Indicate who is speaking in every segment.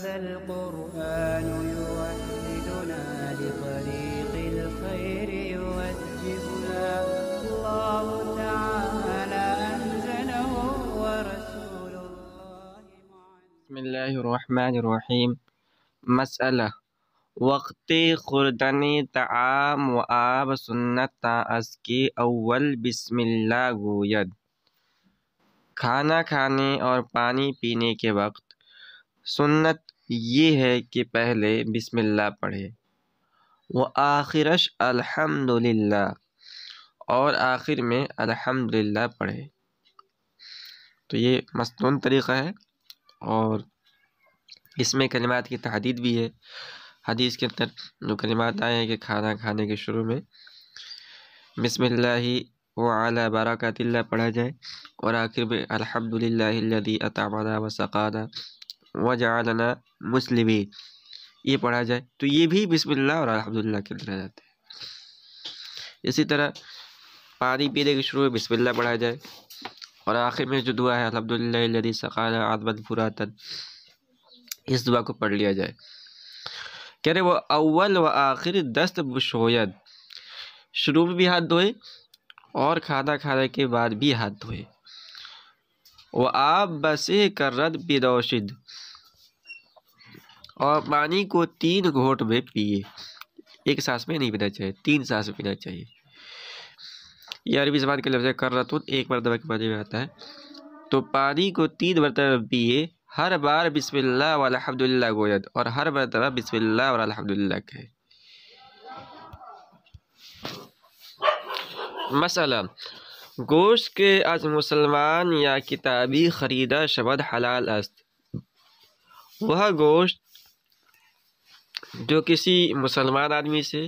Speaker 1: هذا القرآن يوحدنا لطريق الخير يوجهنا الله تعالى أنزله ورسول الله
Speaker 2: بسم الله الرحمن الرحیم۔ مسئلہ وقتی خوردنی طعام و آب سنت تا از کی اول بسم اللہ گوید۔ کھانا کھانے اور پانی پینے کے وقت سنت یہ ہے کہ پہلے بسم اللہ پڑھے، و آخرش الحمدللہ، اور آخر میں الحمدللہ پڑھے۔ تو یہ مسنون طریقہ ہے، اور اس میں کلمات کی تحدید بھی ہے۔ حدیث کے اندر جو کلمات آئے ہیں کہ کھانا کھانے کے شروع میں بسم اللہ وعلی برکات اللہ پڑھا جائے، اور آخر میں الحمدللہ الذی اطعمنا وسقانا وجعلنا مسلمین یہ پڑھا جائے، تو یہ بھی بسم اللہ اور الحمدللہ کے اندر آ جاتے ہیں۔ اسی طرح پانی پینے کے شروع میں بسم اللہ پڑھا جائے، اور آخر میں جو دعا ہے الحمدللہ الذی سقانا عذبا فراتا، اس دعا کو پڑھ لیا جائے۔ کہہ رہے وہ اول و آخر دست بشوید، شروع میں بھی ہاتھ دھوئے اور کھانا کھانے کے بعد بھی ہاتھ دھوئے۔ وہ آپ بسے کرد بدوشد، اور پانی کو 3 گھونٹ میں پیے، ایک سانس میں نہیں پینا چاہیے، 3 سانس میں پینا چاہیے۔ یہ عربی زبان کے لفظ ہے کرتن، ایک مرتبہ کے معنی میں آتا ہے۔ تو پانی کو 3 مرتبہ پیے، ہر بار بسم اللہ و الحمدللہ گوید، اور ہر مرتبہ بسم اللہ اور الحمدللہ کہے۔ مسئلہ گوشت کے از مسلمان یا کتابی خریدا شود حلال است۔ وہ گوشت جو کسی مسلمان آدمی سے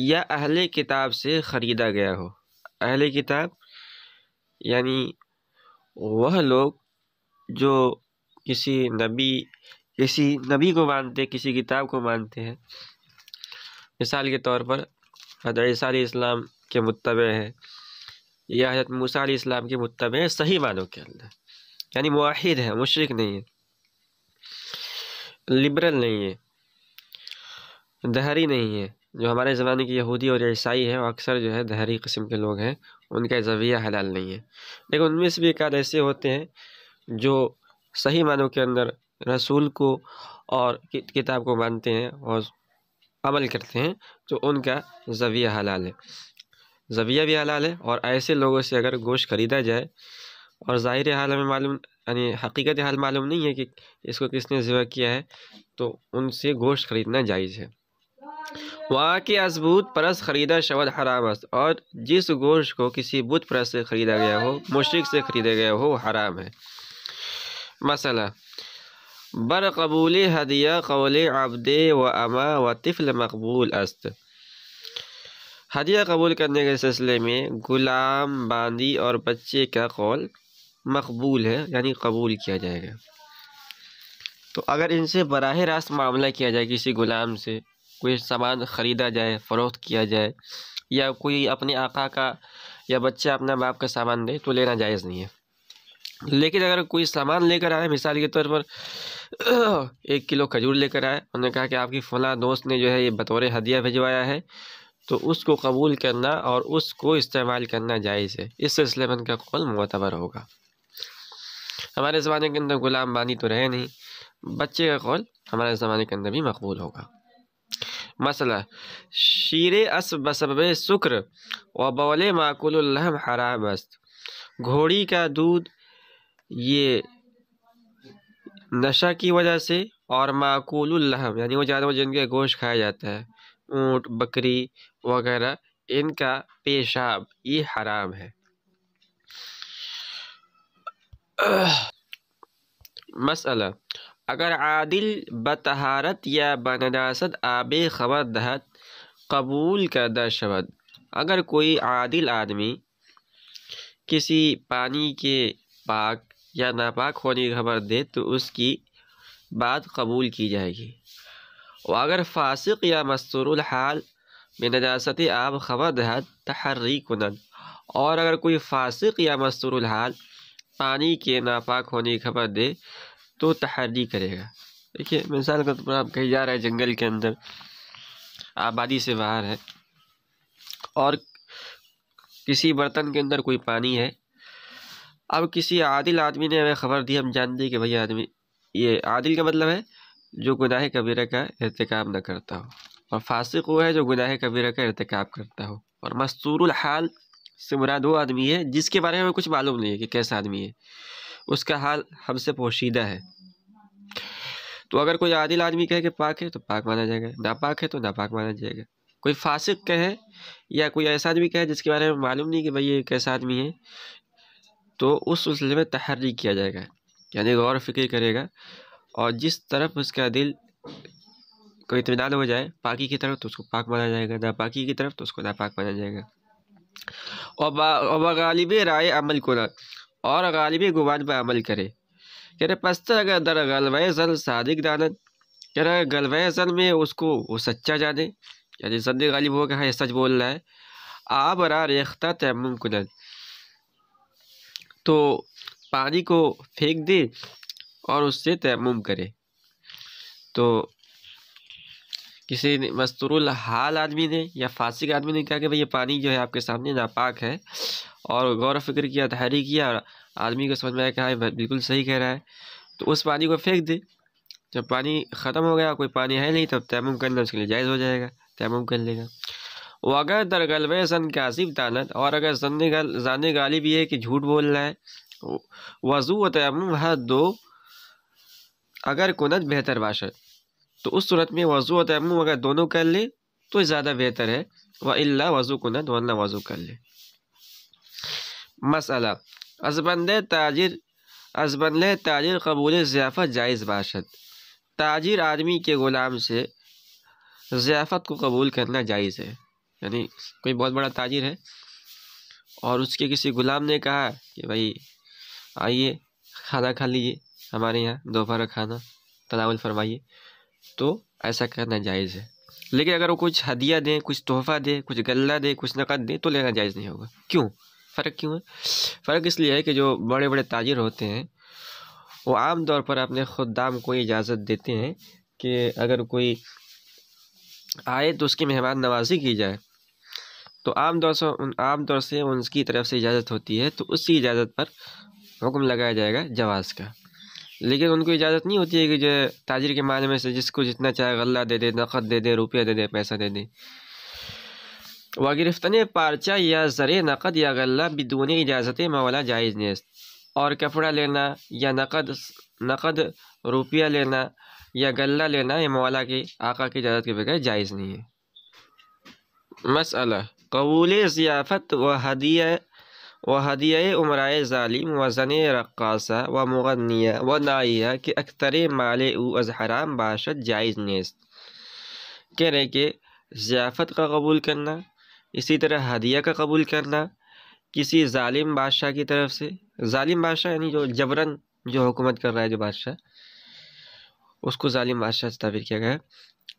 Speaker 2: یا اہل کتاب سے خریدا گیا ہو۔ اہل کتاب یعنی وہ لوگ جو کسی نبی کو مانتے، کسی کتاب کو مانتے ہیں۔ مثال کے طور پر حضرت عیسیٰ علیہ السلام کے متبع ہے، یا حضرت موسیٰ علیہ السلام کے متبع ہے صحیح معنوں کے اندر، یعنی موحد ہے، مشرک نہیں ہے، لبرل نہیں ہے، دہری نہیں ہے۔ جو ہمارے زمانے کے یہودی اور عیسائی ہیں وہ اکثر جو ہے دہری قسم کے لوگ ہیں، ان کا زویہ حلال نہیں ہے۔ لیکن ان میں سے بھی ایک آدھ ایسے ہوتے ہیں جو صحیح معنوں کے اندر رسول کو اور کتاب کو مانتے ہیں اور عمل کرتے ہیں، تو ان کا زویہ حلال ہے، زویہ بھی حلال ہے۔ اور ایسے لوگوں سے اگر گوشت خریدا جائے اور ظاہر حال ہمیں معلوم، یعنی حقیقت حال معلوم نہیں ہے کہ اس کو کس نے ذبح کیا ہے، تو ان سے گوشت خریدنا جائز ہے۔ وہاں کے از بت پرست خریدا شود حرام است، اور جس گوشت کو کسی بت پرست سے خریدا گیا ہو، مشرک سے خریدا گیا ہو، وہ حرام ہے۔ مسئلہ بر قبول ہدیہ قول عبد و اما و طفل مقبول است۔ ہدیہ قبول کرنے کے سلسلے میں غلام، باندی اور بچے کا قول مقبول ہے، یعنی قبول کیا جائے گا۔ تو اگر ان سے براہ راست معاملہ کیا جائے، کسی غلام سے کوئی سامان خریدا جائے، فروخت کیا جائے، یا کوئی اپنے آقا کا یا بچہ اپنا باپ کا سامان دے، تو لینا جائز نہیں ہے۔ لیکن اگر کوئی سامان لے کر آئے، مثال کے طور پر 1 کلو کھجور لے کر آئے، انہوں نے کہا کہ آپ کی فلاں دوست نے جو ہے یہ بطور ہدیہ بھجوایا ہے، تو اس کو قبول کرنا اور اس کو استعمال کرنا جائز ہے۔ اس سلسلے میں ان کا قول معتبر ہوگا۔ ہمارے زمانے کے اندر غلام بانی تو رہے نہیں، بچے کا قول ہمارے زمانے کے اندر بھی مقبول ہوگا۔ مسئلہ شیر اس بسبب سکر و بول معقول اللحم حرام است۔ گھوڑی کا دودھ یہ نشہ کی وجہ سے، اور معقول اللحم یعنی وہ جانور جن کا گوشت کھایا جاتا ہے، اونٹ، بکری وغیرہ، ان کا پیشاب یہ حرام ہے۔ مسئلہ اگر عادل بطہارت یا بنجاست آب خبر دہت قبول کردہ شود۔ اگر کوئی عادل آدمی کسی پانی کے پاک یا ناپاک ہونے کی خبر دے تو اس کی بات قبول کی جائے گی۔ اور اگر فاسق یا مستور الحال بنجاست آب خبر دہت تحری کنند، اور اگر کوئی فاسق یا مستور الحال پانی کے ناپاک ہونے کی خبر دے تو تحری کرے گا، دیکھیے مثال کے طور پر آپ کہیں جا رہے ہیں جنگل کے اندر، آبادی سے باہر ہے، اور کسی برتن کے اندر کوئی پانی ہے. اب کسی عادل آدمی نے ہمیں خبر دی، ہم جانتے ہیں کہ بھئی آدمی، یہ عادل کا مطلب ہے جو گناہ کبیرہ کا ارتکاب نہ کرتا ہو، اور فاسق وہ ہے جو گناہ کبیرہ کا ارتکاب کرتا ہو. اور مستور الحال سے مراد وہ آدمی ہے جس کے بارے میں کچھ معلوم نہیں ہے کہ کیسا آدمی ہے، اس کا حال ہم سے پوشیدہ ہے. تو اگر کوئی عادل آدمی کہے کہ پاک ہے تو پاک مانا جائے گا، ناپاک ہے تو ناپاک مانا جائے گا. کوئی فاسق کہے یا کوئی ایسا آدمی کہے جس کے بارے میں معلوم نہیں کہ بھئی یہ کیسا آدمی ہے، تو اس سلسلے میں تحری کیا جائے گا، یعنی غور و فکر کرے گا، اور جس طرف اس کا دل کو اطمینان ہو جائے پاکی کی طرف تو اس کو پاک مانا جائے گا، ناپاکی کی طرف تو اس کو ناپاک مانا جائے گا. اور غالب رائے عمل کنا، اور غالب گمان پہ عمل کرے. کہہ رہے پستر اگر در غلبہ زن صادق دانت، کہہ رہے غلبہ زن میں اس کو وہ سچا جانے، یعنی زن غالب ہو کہ ہاں یہ سچ بول رہا ہے. آب را ریختہ تیمم کنن، تو پانی کو پھینک دے اور اس سے تیمم کرے. تو کسی مستور الحال آدمی نے یا فاسق آدمی نے کہا کہ بھئی یہ پانی جو ہے آپ کے سامنے ناپاک ہے، اور غور و فکر کیا، تحری کیا، اور آدمی کو سمجھ میں آیا کہ ہاں بالکل صحیح کہہ رہا ہے، تو اس پانی کو پھینک دے. جب پانی ختم ہو گیا، کوئی پانی ہے نہیں، تب تیمم کرنا اس کے لیے جائز ہو جائے گا، تیمم کر لے گا. وہ اگر در غلبہ زن کاذب دانت، اور اگر زن غالب یہ ہے کہ جھوٹ بول رہا ہے، وضو و تیمم ہر دو اگر کنت بہتر باشد، تو اس صورت میں وضو و تیمم اگر دونوں کر لے تو زیادہ بہتر ہے. وَإِلَّا وضو کنت، ورنہ وضو کر لے. مسئلہ از بندہ تاجر قبول ضیافت جائز باشد. تاجر آدمی کے غلام سے ضیافت کو قبول کرنا جائز ہے. یعنی کوئی بہت بڑا تاجر ہے اور اس کے کسی غلام نے کہا کہ بھائی آئیے کھانا کھا لیجیے، ہمارے یہاں دوپہر کھانا تناول فرمائیے، تو ایسا کرنا جائز ہے. لیکن اگر وہ کچھ ہدیہ دیں، کچھ تحفہ دیں، کچھ غلہ دیں، کچھ نقد دیں تو لینا جائز نہیں ہوگا. کیوں؟ فرق کیوں ہے؟ فرق اس لیے ہے کہ جو بڑے بڑے تاجر ہوتے ہیں وہ عام طور پر اپنے خدام کو اجازت دیتے ہیں کہ اگر کوئی آئے تو اس کی مہمان نوازی کی جائے، تو عام طور سے ان کی طرف سے اجازت ہوتی ہے، تو اسی اجازت پر حکم لگایا جائے گا جواز کا. لیکن ان کو اجازت نہیں ہوتی ہے کہ جو تاجر کے مال میں سے جس کو جتنا چاہے غلہ دے دے، نقد دے دے، روپیہ دے دے، پیسہ دے دے. وگرفتن پارچہ یا زر نقد یا غلہ بدون اجازت مولا جائز نیست. اور کپڑا لینا یا نقد روپیہ لینا یا غلہ لینا یہ مولا کے آقا کی اجازت کے بغیر جائز نہیں ہے. مسئلہ قبول ضیافت و ہدیہ عمرائے ظالم و زن رقاصہ و مغنیہ و نائیہ کے اکثر مال او از حرام باشد جائز نیست. کہہ رہے کہ ضیافت کا قبول کرنا، اسی طرح ہدیہ کا قبول کرنا کسی ظالم بادشاہ کی طرف سے، ظالم بادشاہ یعنی جو جبراً جو حکومت کر رہا ہے جو بادشاہ، اس کو ظالم بادشاہ سے تعبیر کیا گیا ہے.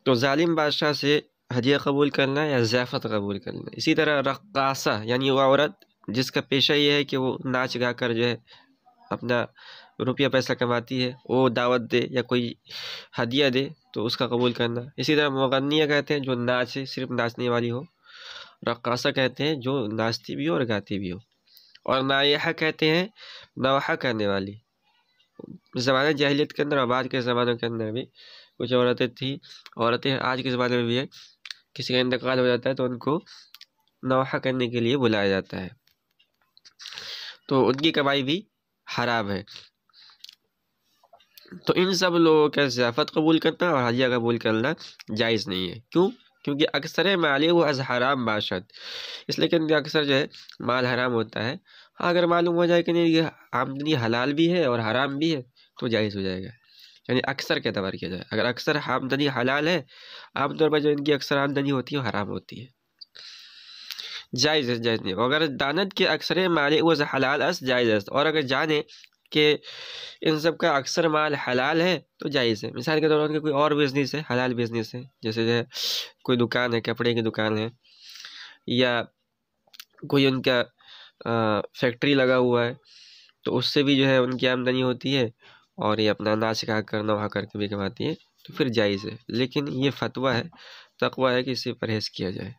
Speaker 2: تو ظالم بادشاہ سے ہدیہ قبول کرنا یا ضیافت قبول کرنا. اسی طرح رقاصہ یعنی وہ عورت جس کا پیشہ یہ ہے کہ وہ ناچ گا کر جو ہے اپنا روپیہ پیسہ کماتی ہے، وہ دعوت دے یا کوئی ہدیہ دے تو اس کا قبول کرنا. اسی طرح مغنیہ کہتے ہیں جو ناچے، صرف ناچنے والی ہو. رقاصہ کہتے ہیں جو ناچتی بھی ہو اور گاتی بھی ہو. اور نائحہ کہتے ہیں نوحہ کرنے والی. زمانہ جاہلیت کے اندر اور بعد کے زمانوں کے اندر بھی کچھ عورتیں آج کے زمانے میں بھی ہے، کسی کا انتقال ہو جاتا ہے تو ان کو نوحہ کرنے کے لیے بلایا جاتا ہے، تو ان کی کمائی بھی حرام ہے. تو ان سب لوگوں کا ضیافت قبول کرنا اور ہدیہ قبول کرنا جائز نہیں ہے. کیوں؟ کیونکہ اکثر مال وہ از حرام باشد، اس لیے کہ ان کا اکثر جو ہے مال حرام ہوتا ہے. اگر معلوم ہو جائے کہ نہیں یہ آمدنی حلال بھی ہے اور حرام بھی ہے تو جائز ہو جائے گا. یعنی اکثر کے اعتبار کیا جائے، اگر اکثر آمدنی حلال ہے، عام طور پر جو ان کی اکثر آمدنی ہوتی ہے وہ حرام ہوتی ہے، جائز ہے، جائز نہیں. اگر دانت کے اکثر مال وہ حلال اس جائز ہے، اور اگر جانے کہ ان سب کا اکثر مال حلال ہے تو جائز ہے. مثال کے طور پر ان کا کوئی اور بزنس ہے، حلال بزنس ہے، جیسے جو ہے کوئی دکان ہے، کپڑے کی دکان ہے، یا کوئی ان کا فیکٹری لگا ہوا ہے، تو اس سے بھی جو ہے ان کی آمدنی ہوتی ہے، اور یہ اپنا نہ سکھا کر نوحہ کر کے بھی کماتی ہے تو پھر جائز ہے، لیکن یہ فتویٰ ہے، تقویٰ ہے کہ اس سے پرہیز کیا جائے۔